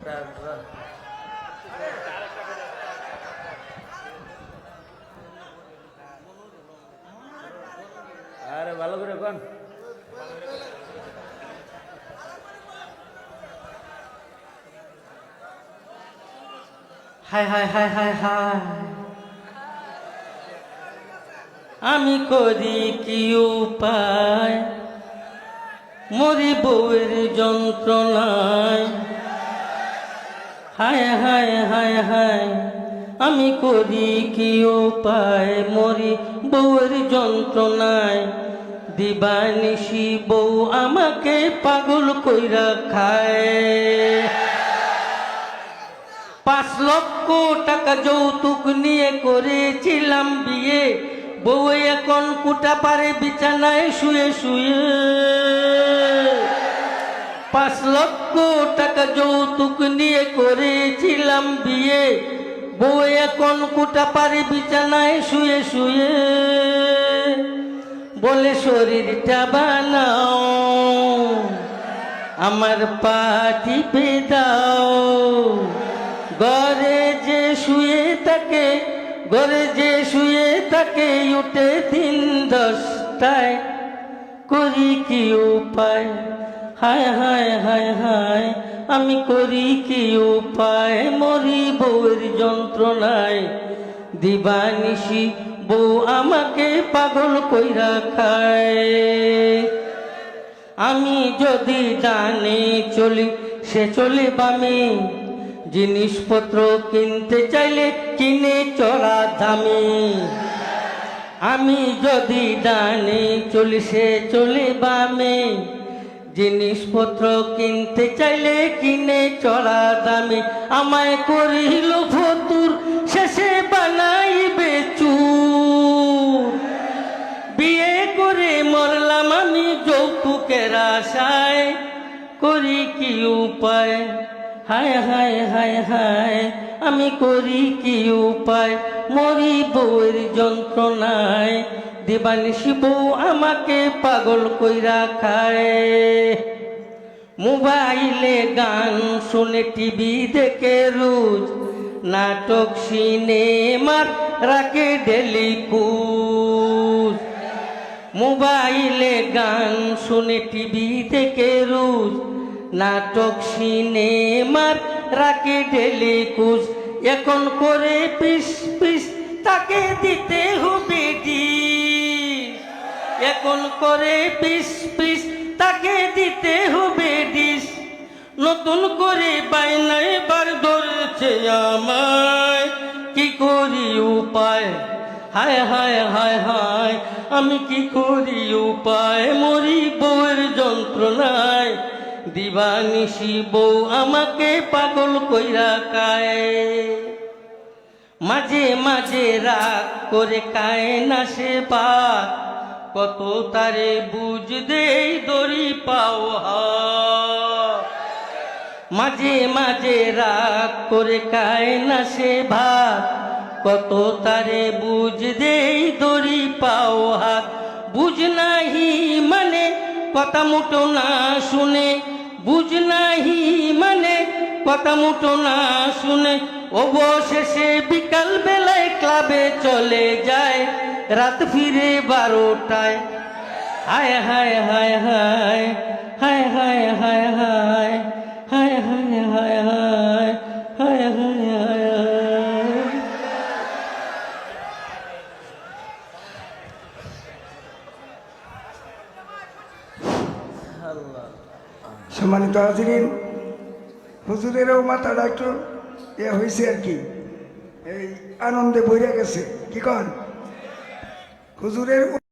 আরে ভালো করে কোন হায় হায় হায় হায় হায় আমি করি কি উপায় মরি বউয়ের যন্ত্রণায় হায় হায় হায় হায় আমি করি কি উপায় মরি বউয়ের যন্ত্রণায় দিবানিশি বউ আমাকে পাগল কইরা খায় 5 লক্ষ টাকা যৌতুক নিয়ে করেছিলাম বিয়ে বউ এখন কুটা পারে বিছানায় শুয়ে শুয়ে 5 লক্ষ টাকা যৌতুক নিয়ে করেছিলাম বিয়ে বউ এখন কুটা পারে বিছানায় শুয়ে শুয়ে বলে শরীরটা বানাও আমার পা টিপে দাও ঘরে যে শুয়ে থাকে উঠে 10টায় করি কি উপায় হায় হায় হায় হায় আমি করি কি উপায় মরি বউয়ের যন্ত্রণায় দিবানিশি বউ আমাকে পাগল কইরা খায় আমি যদি ডানে চলি সে চলে বামে জিনিসপত্র কিনতে চাইলে কিনে চড়া দামে আমি যদি ডানে চলি সে চলে বামে জিনিসপত্র কিনতে চাইলে কিনে চড়া দামে আমায় করিল ফতুর শেষে বানাইবে চুর বিয়ে করে মরলাম আমি যৌতুকের আশায় করি কি উপায় হায় হায় হায় হায় আমি করি কি উপায় মরি বউয়ের যন্ত্রণায় দিবানিশি বউ আমাকে পাগল কইরা খায় মোবাইলে গান শুনে টিভি দেখে রোজ নাটক সিনেমার রাখে ডেলি কুজ মোবাইলে গান শুনে টিভি দেখে রোজ নাটক সিনেমার রাখে ডেলি কুজ এখন করে পিস পিস তাকে দিতে হবে ডিশ এখন করে পিস পিস তাকে দিতে হবে ডিশ নতুন করে বাইনা এবার ধরেছে আমায় কি করি উপায় হায় হায় হায় হায় আমি কি করি উপায় মরি বউয়ের যন্ত্রণায় দিবানিশি বউ আমাকে পাগল কইরা খায় মাঝে মাঝে রাগ করে খায় না সে ভাত কত তারে বুঝ দেই দড়ি পাও হাত মাঝে মাঝে রাগ করে খায় না সে ভাত কত তারে বুঝ দেই দড়ি পাও হাত বুঝ নাহি মানে কথা মুটো না শুনে বুঝ নাহি মানে কথা মুটো না শুনে অবশেষে বিকাল বেলায় ক্লাবে চলে যায় রাত ফিরে 12টায় হায় হায় হায় হায় হায় হায় হায় হায় হায় হায় হায় হায় হায় হায় হায় সম্মানিত হাজিরিন হুজুরেরও মাথাটা একটু হয়েছে আর কি এই আনন্দে বইরা গেছে কি কন হুজুরের